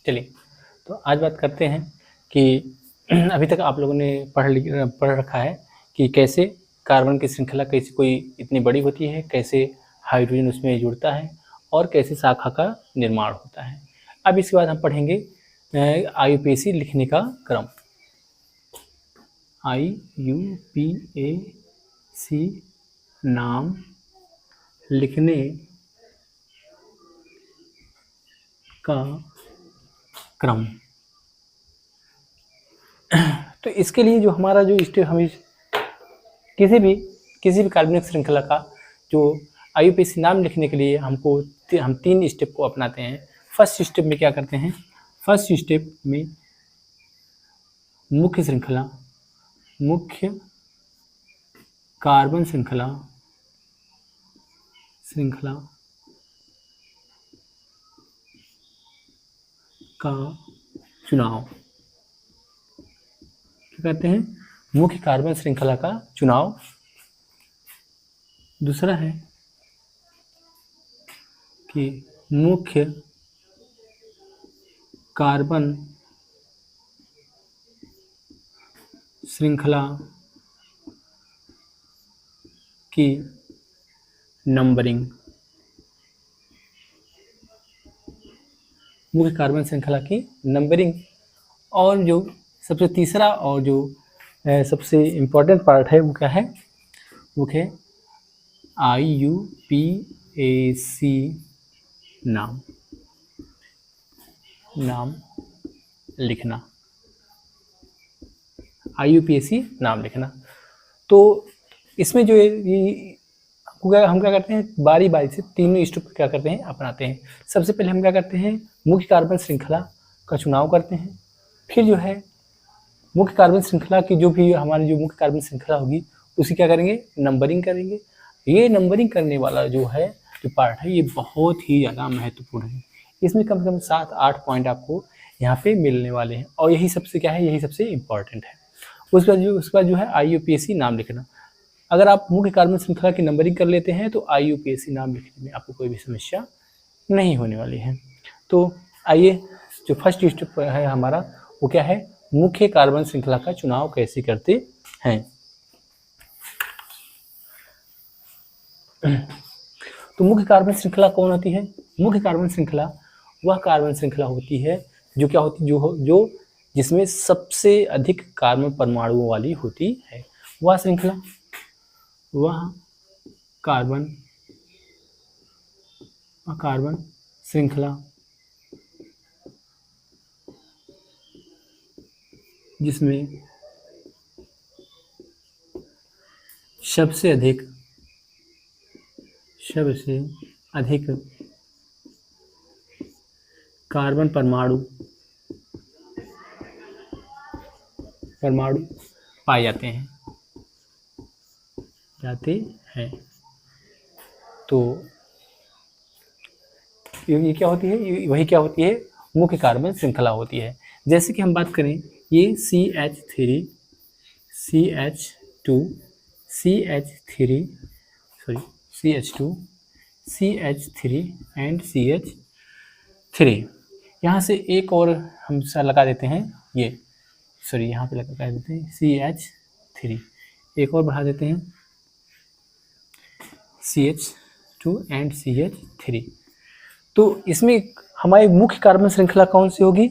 चलिए, तो आज बात करते हैं कि अभी तक आप लोगों ने पढ़ रखा है कि कैसे कार्बन की श्रृंखला कैसे कोई इतनी बड़ी होती है, कैसे हाइड्रोजन उसमें जुड़ता है और कैसे शाखा का निर्माण होता है। अब इसके बाद हम पढ़ेंगे IUPAC लिखने का क्रम। IUPAC नाम लिखने का क्रम। तो इसके लिए जो हमारा जो स्टेप, हमें किसी भी कार्बनिक श्रृंखला का जो IUPAC नाम लिखने के लिए हम 3 स्टेप को अपनाते हैं। फर्स्ट स्टेप में क्या करते हैं? फर्स्ट स्टेप में मुख्य कार्बन श्रृंखला का चुनाव। क्या कहते हैं? मुख्य कार्बन श्रृंखला का चुनाव। दूसरा है कि मुख्य कार्बन श्रृंखला की नंबरिंग। मुख्य कार्बन श्रृंखला की नंबरिंग। और जो सबसे तीसरा और जो सबसे इम्पोर्टेंट पार्ट है वो क्या है? वो है IUPAC नाम लिखना। IUPAC नाम लिखना। तो इसमें जो हम क्या करते हैं, बारी बारी से तीनों स्टेप क्या करते हैं, अपनाते हैं। सबसे पहले हम क्या करते हैं, मुख्य कार्बन श्रृंखला का चुनाव करते हैं। फिर जो है मुख्य कार्बन श्रृंखला की जो भी हमारी जो मुख्य कार्बन श्रृंखला होगी उसी क्या करेंगे, नंबरिंग करेंगे। ये नंबरिंग करने वाला जो है जो पार्ट है ये बहुत ही ज़्यादा महत्वपूर्ण है। इसमें कम से कम 7-8 पॉइंट आपको यहाँ पे मिलने वाले हैं और यही सबसे क्या है, यही सबसे इम्पॉर्टेंट है। उसके बाद जो है IUPAC नाम लिखना। अगर आप मुख्य कार्बन श्रृंखला की नंबरिंग कर लेते हैं तो IUPAC नाम लिखने में आपको कोई भी समस्या नहीं होने वाली है। तो आइए, जो फर्स्ट स्टेप है हमारा वो क्या है, मुख्य कार्बन श्रृंखला का चुनाव कैसे करते हैं। तो मुख्य कार्बन श्रृंखला कौन होती है? मुख्य कार्बन श्रृंखला वह कार्बन श्रृंखला होती है जो क्या होती है, जो जिसमें सबसे अधिक कार्बन परमाणुओं वाली होती है। वह कार्बन श्रृंखला जिसमें सबसे अधिक कार्बन परमाणु पाए जाते हैं। तो ये क्या होती है, वही क्या होती है, मुख्य कार्बन श्रृंखला होती है। जैसे कि हम बात करें, ये CH2 CH3 एंड CH3। यहाँ से एक और हम लगा देते हैं, यहाँ पे लगा देते हैं CH3, एक और बढ़ा देते हैं CH2 एंड CH3। तो इसमें हमारी मुख्य कार्बन श्रृंखला कौन सी होगी?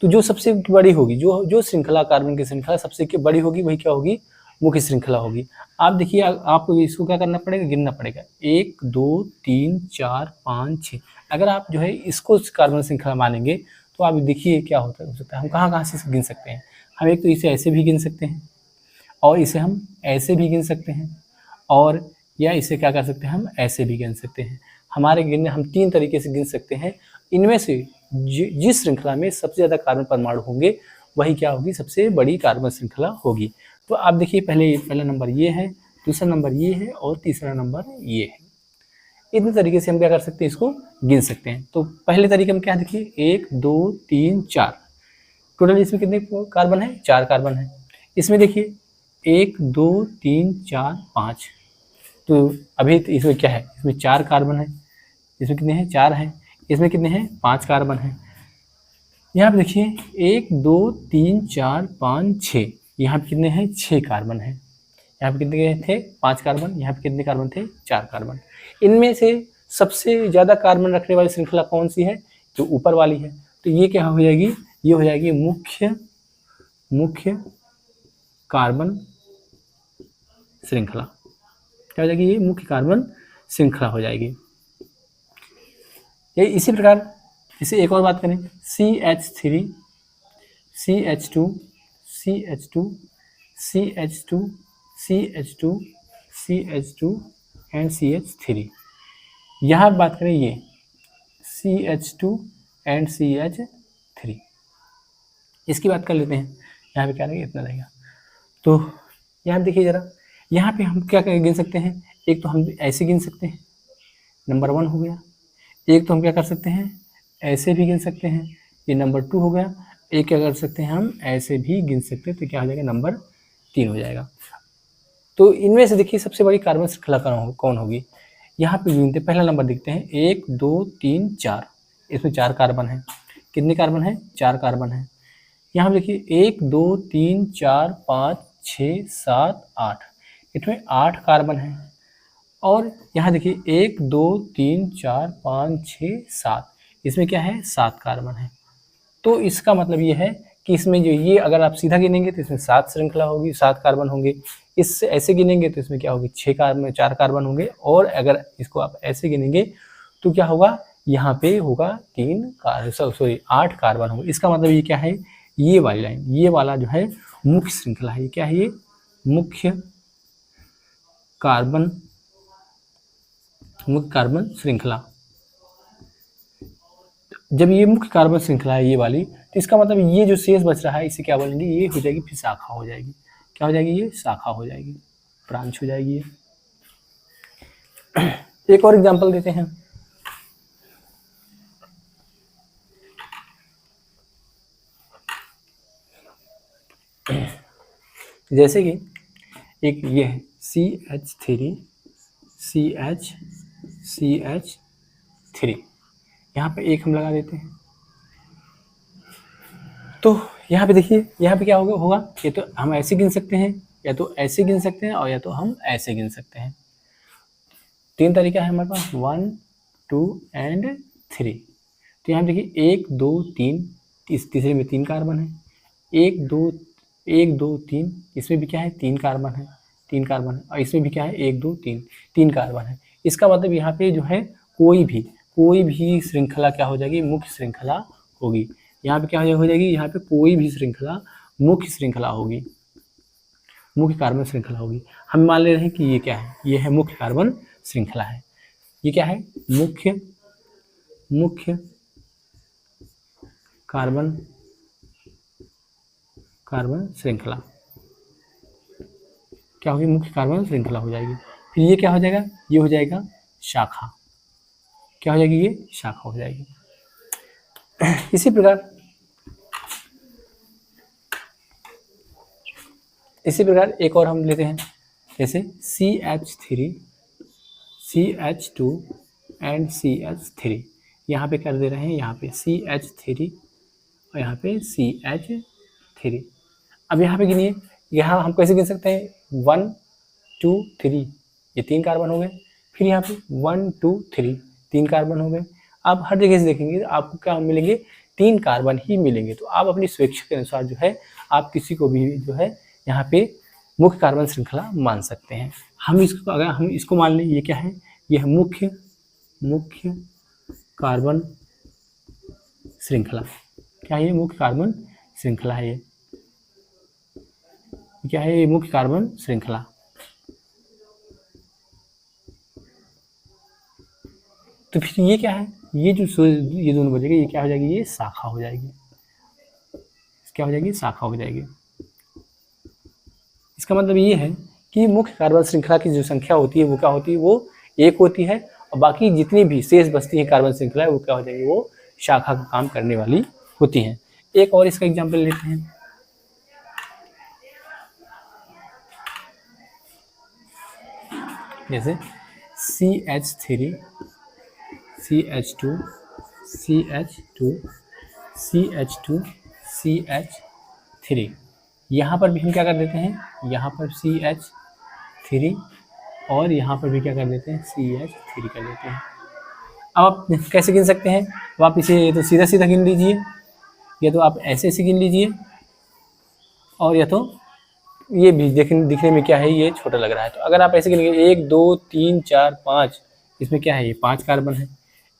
तो जो सबसे बड़ी होगी, जो श्रृंखला कार्बन की श्रृंखला सबसे बड़ी होगी वही क्या होगी, मुख्य श्रृंखला होगी। आप देखिए, आपको इसको क्या करना पड़ेगा, गिनना पड़ेगा। 1 2 3 4 5 6। अगर आप जो है इसको कार्बन श्रृंखला मानेंगे तो आप देखिए क्या हो सकता है। हम कहाँ से गिन सकते हैं? हम एक तो इसे ऐसे भी गिन सकते हैं और इसे हम ऐसे भी गिन सकते हैं, और या इसे क्या कर सकते हैं, हम ऐसे भी गिन सकते हैं। हमारे गिनने हम 3 तरीके से गिन सकते हैं। इनमें से जिस श्रृंखला में सबसे ज़्यादा कार्बन परमाणु होंगे वही क्या होगी, सबसे बड़ी कार्बन श्रृंखला होगी। तो आप देखिए, पहला नंबर ये है, दूसरा नंबर ये है और तीसरा नंबर ये है। इतने तरीके से हम क्या कर सकते हैं, इसको गिन सकते हैं। तो पहले तरीके में क्या देखिए, 1 2 3 4, टोटल इसमें कितने कार्बन है, 4 कार्बन है। इसमें देखिए 1 2 3 4 5, तो अभी तो इसमें क्या है, इसमें 4 कार्बन है। इसमें कितने हैं, 4 हैं। इसमें कितने हैं, 5 कार्बन हैं। यहाँ पे देखिए 1 2 3 4 5 6, यहाँ पे कितने हैं 6 कार्बन हैं। यहाँ पे कितने थे 5 कार्बन, यहाँ पे कितने कार्बन थे 4 कार्बन। इनमें से सबसे ज़्यादा कार्बन रखने वाली श्रृंखला कौन सी है, जो ऊपर वाली है। तो ये क्या हो जाएगी, ये हो जाएगी मुख्य कार्बन श्रृंखला। क्या हो जाएगी, ये मुख्य कार्बन श्रृंखला हो जाएगी। ये इसी प्रकार इसे एक और बात करें, CH3 CH2 CH2 CH2 CH2 CH2 and CH3। यहाँ बात करें ये CH2 एंड CH3, इसकी बात कर लेते हैं। यहाँ पे क्या रहेगा, इतना रहेगा। तो यहाँ देखिए ज़रा, यहाँ पे हम क्या गिन सकते हैं, एक तो हम ऐसे गिन सकते हैं, नंबर 1 हो गया। एक तो हम क्या कर सकते हैं, ऐसे भी गिन सकते हैं, ये नंबर 2 हो गया। एक क्या कर सकते हैं, हम ऐसे भी गिन सकते हैं, तो क्या हो जाएगा, नंबर 3 हो जाएगा। तो इनमें से देखिए सबसे बड़ी कार्बन श्रृंखला कौन होगी। यहाँ पे गिनते, पहला नंबर देखते हैं, 1 2 3 4, इसमें 4 कार्बन है। कितने कार्बन है, 4 कार्बन है। यहाँ देखिए 1 2 3 4 5 6 7 8, इसमें 8 कार्बन है। और यहाँ देखिए 1 2 3 4 5 6 7, इसमें क्या है 7 कार्बन है। तो इसका मतलब ये है कि इसमें जो ये अगर आप सीधा गिनेंगे तो इसमें 7 श्रृंखला होगी, 7 कार्बन होंगे। इससे ऐसे गिनेंगे तो इसमें क्या होगी, 6 कार्बन 4 कार्बन होंगे। और अगर इसको आप ऐसे गिनेंगे तो क्या होगा, यहाँ पे होगा 8 कार्बन होंगे। इसका मतलब ये क्या है, ये वाली लाइन, ये वाला जो है मुख्य श्रृंखला है। ये क्या है, ये मुख्य कार्बन श्रृंखला। जब ये मुख्य कार्बन श्रृंखला है ये वाली, तो इसका मतलब ये जो शेष बच रहा है इसे क्या बोलेंगे, ये हो जाएगी फिर शाखा हो जाएगी। क्या हो जाएगी, ये शाखा हो जाएगी, ब्रांच हो जाएगी ये। एक और एग्जांपल देते हैं। जैसे कि एक ये है CH3 CH3, यहाँ पे एक हम लगा देते हैं। तो यहाँ पे देखिए, यहाँ पे क्या होगा, ये तो हम ऐसे गिन सकते हैं, या तो ऐसे गिन सकते हैं, और या तो हम ऐसे गिन सकते हैं। 3 तरीका है हमारे पास, 1 2 एंड 3। तो यहाँ देखिए 1 2 3, इस तीसरे में 3 कार्बन है। 1 2 3, इसमें भी क्या है 3 कार्बन है, 3 कार्बन है। और इसमें भी क्या है 1 2 3, 3 कार्बन है। इसका मतलब यहाँ पे जो है कोई भी श्रृंखला क्या हो जाएगी, मुख्य श्रृंखला होगी। यहाँ पे क्या हो जाएगी, यहाँ पे कोई भी श्रृंखला मुख्य श्रृंखला होगी, मुख्य कार्बन श्रृंखला होगी। हम मान ले रहे हैं कि ये क्या है, ये है मुख्य कार्बन श्रृंखला है। ये क्या है, मुख्य कार्बन श्रृंखला। क्या होगी, मुख्य कार्बन श्रृंखला हो जाएगी। फिर ये क्या हो जाएगा, ये हो जाएगा शाखा। क्या हो जाएगी, ये शाखा हो जाएगी। इसी प्रकार एक और हम लेते हैं, जैसे CH3 CH2 एंड CH3। यहाँ पे कर दे रहे हैं, यहाँ पे CH3 और यहाँ पे CH3। अब यहाँ पे गिनिए, यहाँ हम कैसे गिन सकते हैं, 1 2 3, ये 3 कार्बन हो गए। फिर यहाँ पे 1 2 3, 3 कार्बन हो गए। अब हर जगह से देखेंगे आपको क्या मिलेंगे, 3 कार्बन ही मिलेंगे। तो आप अपनी स्वेच्छा के अनुसार जो है आप किसी को भी जो है यहाँ पे मुख्य कार्बन श्रृंखला मान सकते हैं। हम इसको, अगर हम इसको मान लें, ये क्या है, ये है मुख्य कार्बन श्रृंखला। क्या है, ये मुख्य कार्बन श्रृंखला है। ये क्या है, ये मुख्य कार्बन श्रृंखला। तो फिर ये क्या है, ये जो ये दोनों बचेगा, ये क्या हो जाएगी, ये शाखा हो जाएगी। क्या हो जाएगी, शाखा हो जाएगी। इसका मतलब ये है कि मुख्य कार्बन श्रृंखला की जो संख्या होती है वो क्या होती है, वो 1 होती है। और बाकी जितनी भी शेष बचती है कार्बन श्रृंखला वो क्या हो जाएगी, वो शाखा का काम करने वाली होती हैं। एक और इसका एग्जाम्पल लेते हैं। जैसे CH3 CH2 CH2 CH2CH3। यहाँ पर भी हम क्या कर देते हैं, यहाँ पर CH3 और यहाँ पर भी क्या कर देते हैं, CH3 कर देते हैं। अब आप कैसे गिन सकते हैं, तो आप इसे तो सीधा सीधा गिन लीजिए, या तो आप ऐसे ऐसे गिन लीजिए, और या तो ये भी दिखने में क्या है, ये छोटा लग रहा है। तो अगर आप ऐसे गिनेंगे 1 2 3 4 5, इसमें क्या है, ये 5 कार्बन है।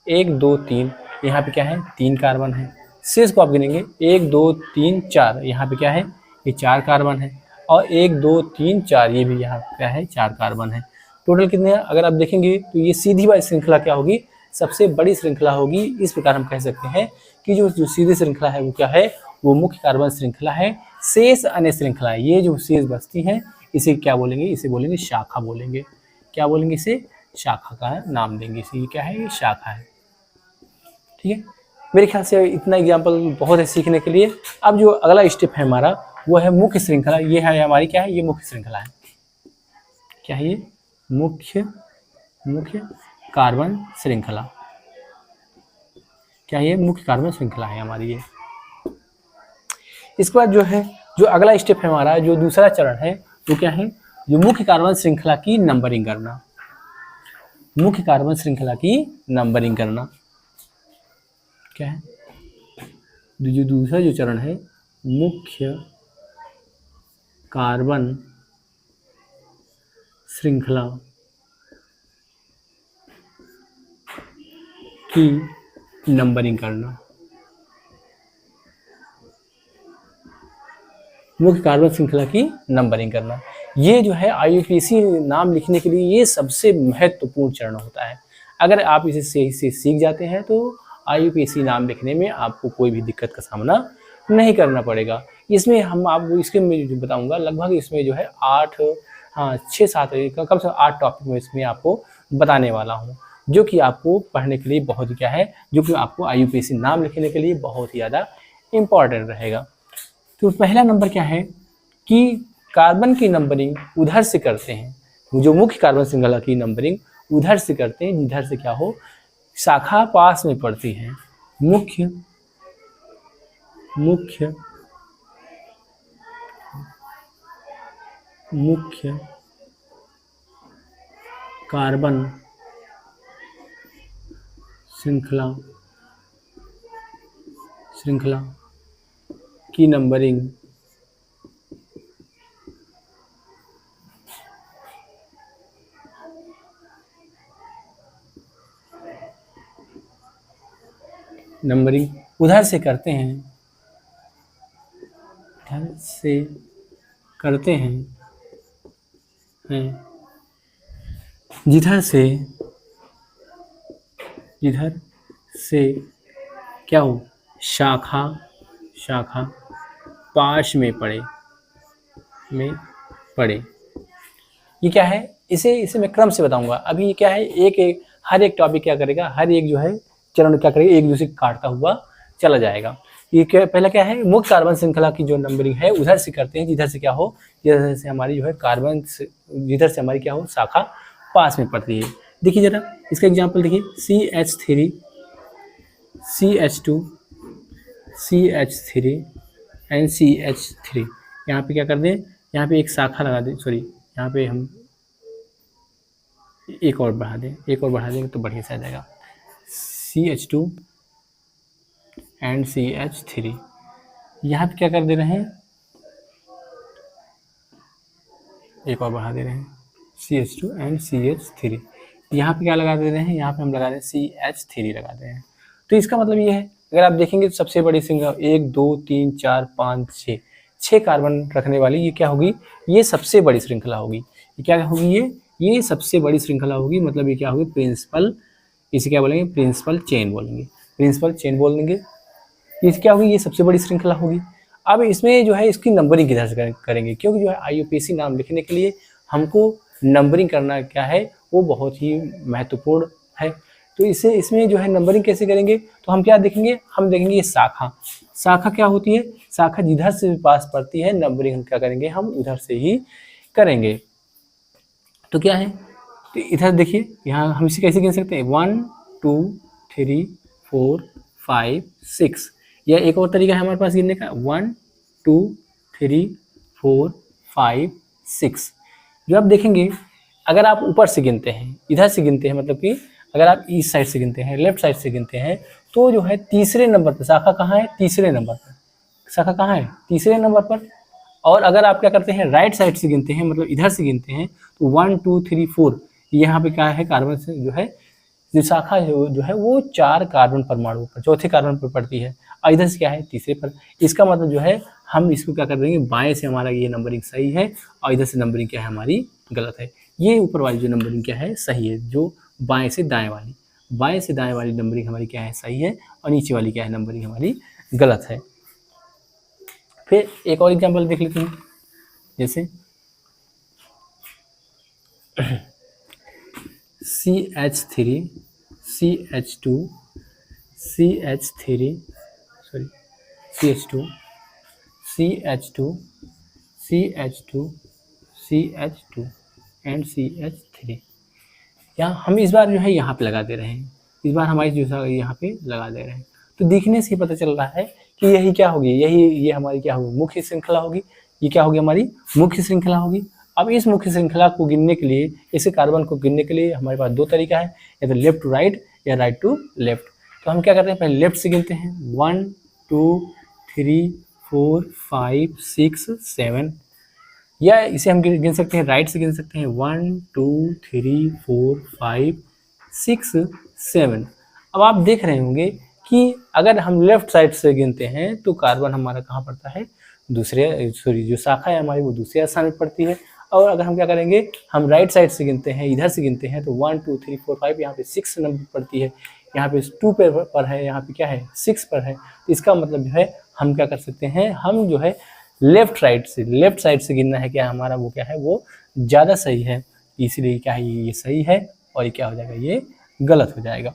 1 2 3, यहाँ पे क्या है, 3 कार्बन है। शेष को आप गिनेंगे 1 2 3 4, यहाँ पे क्या है, ये 4 कार्बन है। और 1 2 3 4, ये भी यहाँ क्या है, 4 कार्बन है। टोटल कितने हैं, अगर आप देखेंगे तो ये सीधी वाली श्रृंखला क्या होगी, सबसे बड़ी श्रृंखला होगी। इस प्रकार हम कह सकते हैं कि जो सीधी श्रृंखला है वो क्या है, वो मुख्य कार्बन श्रृंखला है। शेष अन्य श्रृंखला, ये जो शेष बचती हैं, इसे क्या बोलेंगे, इसे बोलेंगे शाखा बोलेंगे। क्या बोलेंगे, इसे शाखा का नाम देंगे, इसे क्या है, ये शाखा है। ठीक है, मेरे ख्याल से इतना एग्जाम्पल बहुत है सीखने के लिए। अब जो अगला स्टेप है हमारा, वो है मुख्य श्रृंखला। ये है हमारी क्या है, ये मुख्य श्रृंखला है। क्या है ये, मुख्य कार्बन श्रृंखला। क्या ये मुख्य कार्बन श्रृंखला है हमारी ये। इसके बाद जो है, जो अगला स्टेप है हमारा, जो दूसरा चरण है, वो क्या है, जो मुख्य कार्बन श्रृंखला की नंबरिंग करना। मुख्य कार्बन श्रृंखला की नंबरिंग करना क्या है, जो दूसरा जो चरण है, मुख्य कार्बन श्रृंखला की नंबरिंग करना। मुख्य कार्बन श्रृंखला की नंबरिंग करना, ये जो है IUPAC नाम लिखने के लिए ये सबसे महत्वपूर्ण चरण होता है। अगर आप इसे सही से सीख जाते हैं तो IUPAC नाम लिखने में आपको कोई भी दिक्कत का सामना नहीं करना पड़ेगा। इसमें हम आपको इसके में जो बताऊंगा, लगभग इसमें जो है 6-7 कम से कम 8 टॉपिक में इसमें आपको बताने वाला हूँ, जो कि आपको पढ़ने के लिए बहुत ही क्या है, जो कि आपको IUPAC नाम लिखने के लिए बहुत ही ज़्यादा इम्पॉर्टेंट रहेगा। तो पहला नंबर क्या है कि कार्बन की नंबरिंग उधर से करते हैं, जो मुख्य कार्बन श्रृंखला की नंबरिंग उधर से करते हैं जिधर से क्या हो, शाखा पास में पड़ती है। मुख्य कार्बन श्रृंखला की नंबरिंग उधर से करते हैं, जिधर से क्या हो, शाखा पाश में पड़े। ये क्या है, इसे मैं क्रम से बताऊंगा। अभी ये क्या है, हर एक टॉपिक क्या करेगा, हर एक जो है चरण क्या करेगा, एक दूसरे काटता हुआ चला जाएगा। ये क्या, पहला क्या है, मुख्य कार्बन श्रृंखला की जो नंबरिंग है उधर से करते हैं जिधर से क्या हो, जिधर से हमारी जो है जिधर से हमारी क्या हो, शाखा पास में पड़ती है। देखिए जरा इसका एग्जांपल देखिए, CH3 CH2 CH3 and CH3। यहाँ पे क्या कर दें, यहाँ पे एक शाखा लगा दें, सॉरी यहाँ पे हम एक और बढ़ा देंगे तो बढ़िया से आ जाएगा। CH2 एंड CH3, यहाँ पे क्या कर दे रहे हैं, एक और बढ़ा दे रहे हैं, CH2 एंड CH3। यहाँ पे क्या लगा दे रहे हैं, यहाँ पे हम लगा रहे हैं CH3 लगा दे रहे हैं। तो इसका मतलब ये है, अगर आप देखेंगे तो सबसे बड़ी श्रृंखला 1 2 3 4 5 6 कार्बन रखने वाली ये क्या होगी, ये सबसे बड़ी श्रृंखला होगी। ये क्या होगी, ये सबसे बड़ी श्रृंखला होगी। मतलब ये क्या होगी, प्रिंसिपल, इसे क्या बोलेंगे, प्रिंसिपल चेन बोलेंगे। ये क्या होगी, ये सबसे बड़ी श्रृंखला होगी। अब इसमें जो है इसकी नंबरिंग किधर से करेंगे, क्योंकि जो है IUPAC नाम लिखने के लिए हमको नंबरिंग करना क्या है, वो बहुत ही महत्वपूर्ण है। तो इसमें जो है नंबरिंग कैसे करेंगे, तो हम क्या देखेंगे, हम देखेंगे ये शाखा क्या होती है, शाखा जिधर से पास पड़ती है, नंबरिंग हम क्या करेंगे, हम उधर से ही करेंगे। तो क्या है, तो इधर देखिए, यहाँ हम इसे कैसे गिन सकते हैं, 1 2 3 4 5 6, या एक और तरीका है हमारे पास गिनने का 1 2 3 4 5 6। जो आप देखेंगे अगर आप ऊपर से गिनते हैं, इधर से गिनते हैं, मतलब कि अगर आप इस साइड से गिनते हैं, लेफ्ट साइड से गिनते हैं, तो जो है तीसरे नंबर पर शाखा कहाँ है, तीसरे नंबर पर शाखा कहाँ है, तीसरे नंबर पर। और अगर आप क्या करते हैं, राइट साइड से गिनते हैं, मतलब इधर से गिनते हैं, तो 1 2 3 4 यहाँ पे क्या है, कार्बन से जो है जो शाखा जो है वो 4 कार्बन परमाणु पर, चौथे कार्बन पर पड़ती है, और इधर से क्या है, तीसरे पर। इसका मतलब जो है हम इसको क्या कर देंगे, बाएं से हमारा ये नंबरिंग सही है और इधर से नंबरिंग क्या है हमारी गलत है। ये ऊपर वाली जो नंबरिंग क्या है सही है, जो बाएं से दाएं वाली, बाएं से दाएं वाली नंबरिंग हमारी क्या है सही है, और नीचे वाली क्या है नंबरिंग हमारी गलत है। फिर एक और एग्जांपल देख लेते हैं, जैसे CH3 CH2 CH3 sorry CH2 CH2 CH2 CH2 and CH3। यहाँ हम इस बार जो है यहाँ पे लगा दे रहे हैं, इस बार हमारी जो है यहाँ पे लगा दे रहे हैं। तो दिखने से ही पता चल रहा है कि यही क्या होगी, यही ये हमारी क्या होगी, मुख्य श्रृंखला होगी। ये क्या होगी, हमारी मुख्य श्रृंखला होगी। अब इस मुख्य श्रृंखला को गिनने के लिए, इसे कार्बन को गिनने के लिए हमारे पास दो तरीका है, या तो लेफ्ट टू राइट या राइट टू लेफ्ट। तो हम क्या करते हैं, पहले लेफ्ट से गिनते हैं, 1 2 3 4 5 6 7, या इसे हम गिन सकते हैं राइट से गिन सकते हैं, 1 2 3 4 5 6 7। अब आप देख रहे होंगे कि अगर हम लेफ्ट साइड से गिनते हैं तो कार्बन हमारा कहाँ पड़ता है, दूसरे, सॉरी जो शाखा है हमारी वो दूसरे स्थान में पड़ती है। और अगर हम क्या करेंगे, हम राइट साइड से गिनते हैं, इधर से गिनते हैं, तो 1 2 3 4 5 यहाँ पे 6 नंबर पड़ती है, यहाँ पे 2 पर है, यहाँ पे क्या है 6 पर है। तो इसका मतलब जो है हम क्या कर सकते हैं, हम जो है लेफ्ट साइड से गिनना है, क्या हमारा वो क्या है, वो ज़्यादा सही है, इसीलिए क्या है ये सही है, और ये क्या हो जाएगा, ये गलत हो जाएगा।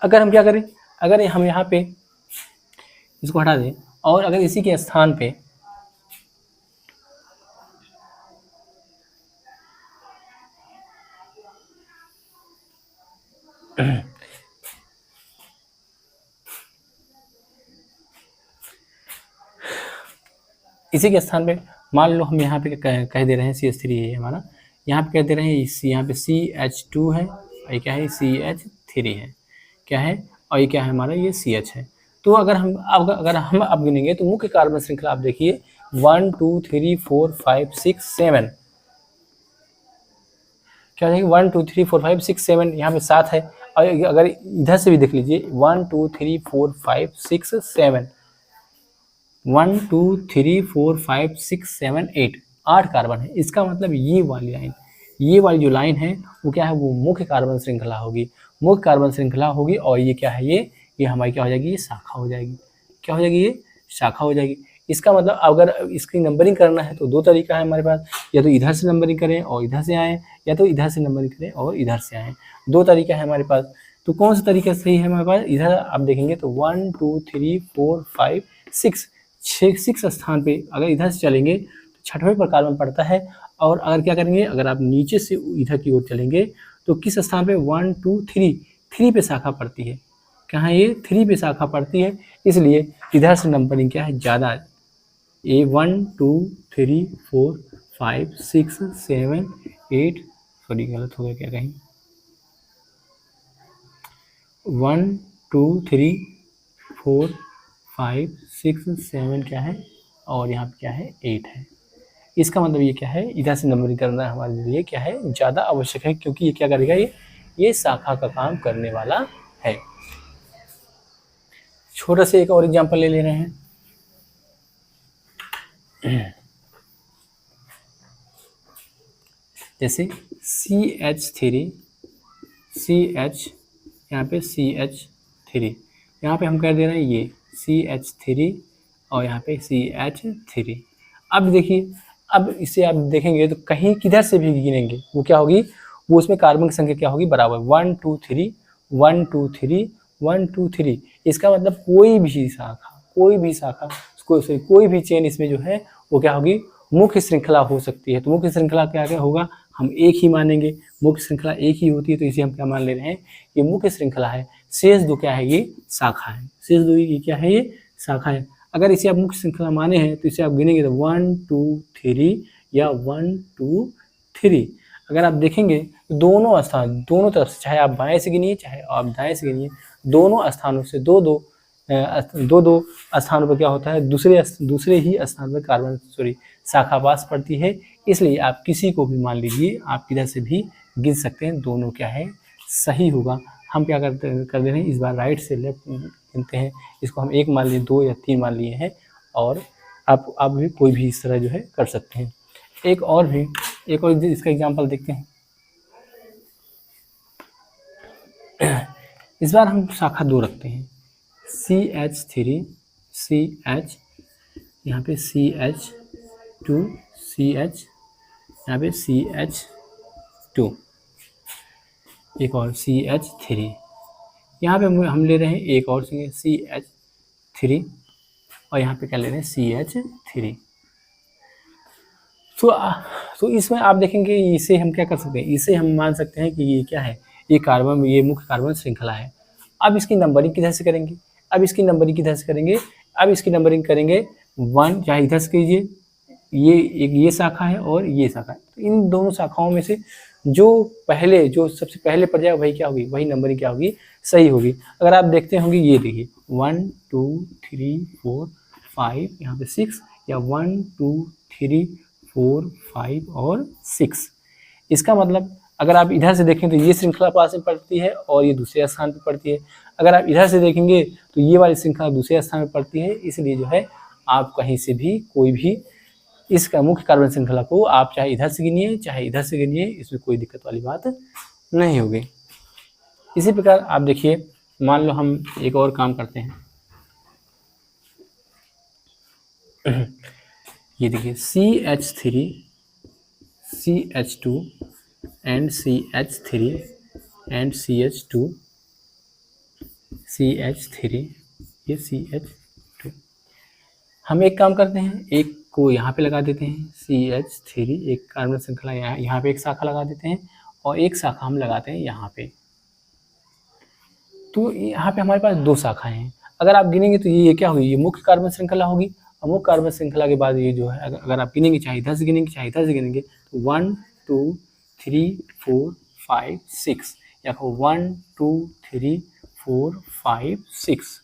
अगर हम क्या करें, अगर हम यहाँ पे इसको हटा दें और अगर इसी के स्थान पे इसी के स्थान पे मान लो हम यहाँ पे कह दे रहे हैं CH3 है हमारा, यहाँ पे कह दे रहे हैं यहाँ पे CH2 है, और ये क्या है CH3 है, क्या है, और ये क्या है हमारा, ये CH है। तो अगर हम अब गिनेंगे तो मुख्य कार्बन श्रृंखला आप देखिए 1 2 3 4 5 6 7, क्या हो जाएगी 1 2 3 4 5 6 7, यहाँ पे 7 है। और अगर इधर से भी देख लीजिए 1 2 3 4 5 6 7, 1 2 3 4 5 6 7 8, 8 कार्बन है। इसका मतलब ये वाली जो लाइन है वो क्या है, वो मुख्य कार्बन श्रृंखला होगी, मुख्य कार्बन श्रृंखला होगी। और ये क्या है, ये हमारी क्या हो जाएगी, ये शाखा हो जाएगी, क्या हो जाएगी, ये शाखा हो जाएगी। इसका मतलब अगर इसकी नंबरिंग करना है तो दो तरीका है हमारे पास, या तो इधर से नंबरिंग करें और इधर से आएँ, या तो इधर से नंबरिंग करें और इधर से आएँ, दो तरीका है हमारे पास। तो कौन सा तरीका सही है हमारे पास, इधर आप देखेंगे तो 1 2 3 4 5 6 स्थान पे अगर इधर से चलेंगे तो छठवें पर कार्बन पड़ता है। और अगर क्या करेंगे, अगर आप नीचे से इधर की ओर चलेंगे तो किस स्थान पे, 1 2 3 पे शाखा पड़ती है, कहाँ ये 3 पे शाखा पड़ती है, इसलिए इधर से नंबरिंग क्या है ज़्यादा, ये 1 2 3 4 5 6 7 8, सॉरी गलत हो गया क्या कहीं, 1 2 3 4 5 6 7 क्या है, और यहाँ पे क्या है 8 है। इसका मतलब ये क्या है, इधर से नंबरिंग करना हमारे लिए क्या है ज़्यादा आवश्यक है, क्योंकि ये क्या करेगा, ये शाखा का काम करने वाला है। छोटा से एक और एग्जांपल ले रहे हैं, जैसे CH3 यहाँ पे CH3, यहाँ पे हम कर दे रहे हैं ये CH3 और यहाँ पे CH3। अब देखिए, अब इसे आप देखेंगे तो कहीं किधर से भी गिनेंगे वो क्या होगी, वो उसमें कार्बन की संख्या क्या होगी, बराबर 1 2 3 1 2 3 1 2 3। इसका मतलब कोई भी शाखा कोई भी चेन इसमें जो है वो क्या होगी, मुख्य श्रृंखला हो सकती है। तो मुख्य श्रृंखला क्या क्या होगा, हम एक ही मानेंगे, मुख्य श्रृंखला एक ही होती है, तो इसे हम क्या मान ले रहे हैं, ये मुख्य श्रृंखला है। शेष दो क्या है, ये शाखा है, शेष दो ये क्या है, ये शाखा है। अगर इसे आप मुख्य श्रृंखला माने हैं तो इसे आप गिनेंगे तो 1 2 3 या 1 2 3। अगर आप देखेंगे तो दोनों स्थान, दोनों तरफ से, चाहे आप बाएं से गिनिए चाहे आप दाएं से गिनिए, दोनों स्थानों से दो दो स्थानों पर क्या होता है, दूसरे ही स्थान पर कार्बन शाखा पास पड़ती है। इसलिए आप किसी को भी मान लीजिए, आप किधर से भी गिन सकते हैं, दोनों क्या है, सही होगा। हम क्या कर दे रहे हैं, इस बार राइट से लेफ्ट गिनते हैं, इसको हम 1 मान लिए, 2 या 3 मान लिए हैं, और आप भी कोई भी इस तरह जो है कर सकते हैं। एक और इसका एग्जांपल देखते हैं। इस बार हम शाखा 2 रखते हैं, CH3 CH, यहाँ पे CH2 CH, यहाँ पे CH2, एक और CH3, यहाँ पे हम ले रहे हैं एक और CH3, और यहाँ पे क्या ले रहे हैं, CH3। तो इसमें आप देखेंगे, इसे हम क्या कर सकते हैं, इसे हम मान सकते हैं कि ये क्या है, ये मुख्य कार्बन श्रृंखला है। अब इसकी नंबरिंग किधर से करेंगे, अब इसकी नंबरिंग करेंगे 1, चाहे इधर से कीजिए, ये शाखा है और ये शाखा है, तो इन दोनों शाखाओं में से जो सबसे पहले पड़ जाएगा वही क्या होगी, वही नंबरिंग क्या होगी, सही होगी। अगर आप देखते होंगे, ये देखिए 1 2 3 4 5, यहाँ पे 6, या 1 2 3 4 5 और 6। इसका मतलब अगर आप इधर से देखें तो ये श्रृंखला पास में पड़ती है और ये दूसरे स्थान पर पड़ती है। अगर आप इधर से देखेंगे तो ये वाली श्रृंखला दूसरे स्थान पर पड़ती है। इसलिए जो है आप कहीं से भी कोई भी इसका मुख्य कार्बन श्रृंखला को आप चाहे इधर से गिनिए चाहे इधर से गिनिए, इसमें कोई दिक्कत वाली बात नहीं होगी। इसी प्रकार आप देखिए, मान लो हम एक और काम करते हैं, ये देखिए CH3 CH2 and CH3 and CH2 CH3, ये CH2। हम एक काम करते हैं, एक को यहाँ पे लगा देते हैं CH3, एक कार्बन श्रृंखला यहाँ पे एक शाखा लगा देते हैं, और एक शाखा हम लगाते हैं यहाँ पे। तो यहाँ पे हमारे पास 2 शाखाएं हैं। अगर आप गिनेंगे तो ये क्या होगी, ये मुख्य कार्बन श्रृंखला होगी। और मुख्य कार्बन श्रृंखला के बाद ये जो है, अगर आप गिनेंगे, चाहे इधर से गिनेंगे चाहे इधर से गिनेंगे, तो 1 2 3 4 5 6, या 1 2 3 4 5 6।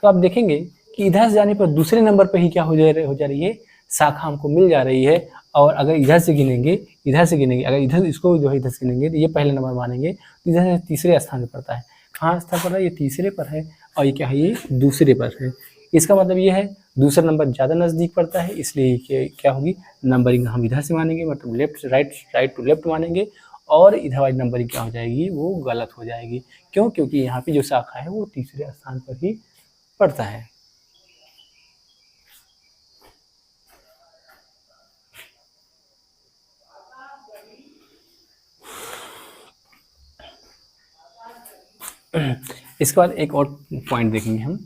तो आप देखेंगे कि इधर से जाने पर दूसरे नंबर पर ही क्या हो जा रही है, शाखा हमको मिल जा रही है। और अगर इधर से गिनेंगे, अगर इधर इसको जो है इधर से गिनेंगे तो ये पहले नंबर मानेंगे, तो इधर से तीसरे स्थान पर पड़ता है। कहाँ स्थान पर है, ये तीसरे पर है, और ये क्या है, ये दूसरे पर है। इसका मतलब ये है दूसरा नंबर ज़्यादा नज़दीक पड़ता है, इसलिए क्या होगी, नंबरिंग हम इधर से मानेंगे, मतलब राइट टू लेफ्ट मानेंगे, और इधर वाली नंबरिंग क्या हो जाएगी, वो गलत हो जाएगी। क्यों? क्योंकि यहाँ पे जो शाखा है वो तीसरे स्थान पर ही पड़ता है। इसके बाद एक और पॉइंट देखेंगे हम,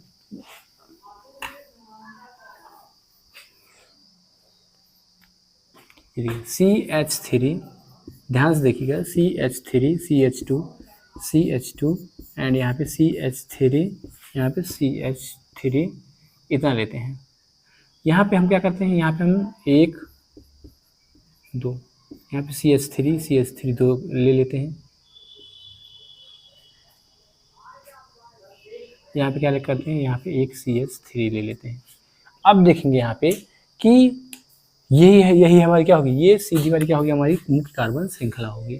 CH3, ध्यान से देखिएगा, CH3 CH2 एंड यहाँ पे CH3, यहाँ पे CH3, इतना लेते हैं। यहाँ पे हम क्या करते हैं, यहाँ पे हम 1 2, यहाँ पे CH3 2 ले लेते हैं। यहाँ पे क्या करते हैं, यहाँ पे एक CH3 ले लेते हैं। अब देखेंगे यहाँ पे कि यही हमारी क्या होगी, ये सीधी वाली क्या होगी, हमारी मुख्य कार्बन श्रृंखला होगी।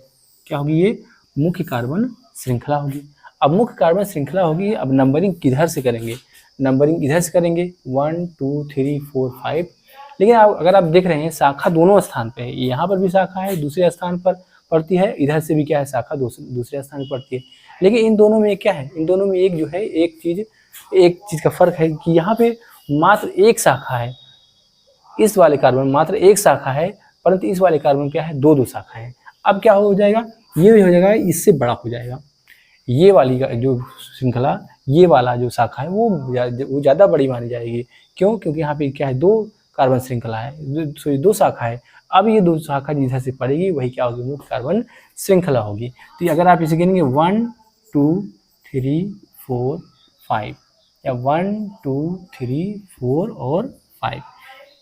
क्या होगी, ये मुख्य कार्बन श्रृंखला होगी। अब मुख्य कार्बन श्रृंखला होगी, अब नंबरिंग किधर से करेंगे, नंबरिंग इधर से करेंगे 1 2 3 4 5। लेकिन अगर आप देख रहे हैं, शाखा दोनों स्थान पे है, यहाँ पर भी शाखा है, दूसरे स्थान पर पड़ती है, इधर से भी क्या है, शाखा दूसरे स्थान पर पड़ती है। लेकिन इन दोनों में क्या है, इन दोनों में एक जो है, एक चीज़ का फर्क है कि यहाँ पे मात्र एक शाखा है, इस वाले कार्बन मात्र एक शाखा है, परंतु इस वाले कार्बन क्या है, 2 शाखा है। अब क्या हो जाएगा, ये भी हो जाएगा, इससे बड़ा हो जाएगा। ये वाली जो श्रृंखला, ये वाला जो शाखा है वो ज़्यादा बड़ी मानी जाएगी। क्यों? क्योंकि यहाँ पे क्या है, 2 कार्बन श्रृंखला है, 2 शाखा है। अब ये 2 शाखा जिधर से पड़ेगी वही क्या होगी, मुख्य कार्बन श्रृंखला होगी। तो अगर आप इसे गिनेंगे 1 2 3 4 5 या 1 2 3 4 और 5,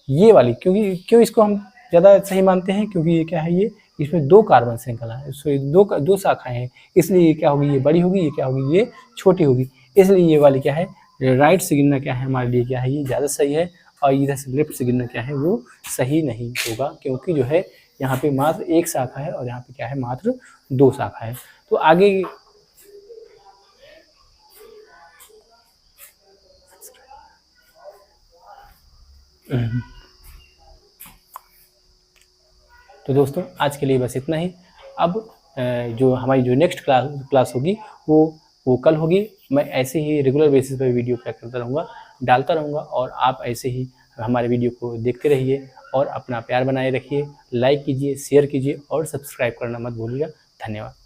ये वाली। क्योंकि क्यों इसको हम ज़्यादा सही मानते हैं, क्योंकि ये क्या है, ये इसमें 2 कार्बन श्रृंखला है, सॉरी 2 शाखाएं हैं, इसलिए ये क्या होगी, ये बड़ी होगी, ये क्या होगी, ये छोटी होगी। इसलिए ये वाली क्या है, राइट से गिनना क्या है हमारे लिए क्या है, ये ज़्यादा सही है, और इधर से लेफ्ट से गिनना क्या है, वो सही नहीं होगा, क्योंकि जो है यहाँ पे मात्र 1 शाखा है और यहाँ पे क्या है, मात्र 2 शाखा है। तो आगे तो दोस्तों आज के लिए बस इतना ही। अब जो हमारी जो नेक्स्ट क्लास होगी वो कल होगी। मैं ऐसे ही रेगुलर बेसिस पर वीडियो क्या करता रहूँगा, डालता रहूँगा, और आप ऐसे ही हमारे वीडियो को देखते रहिए और अपना प्यार बनाए रखिए। लाइक कीजिए, शेयर कीजिए और सब्सक्राइब करना मत भूलिएगा। धन्यवाद।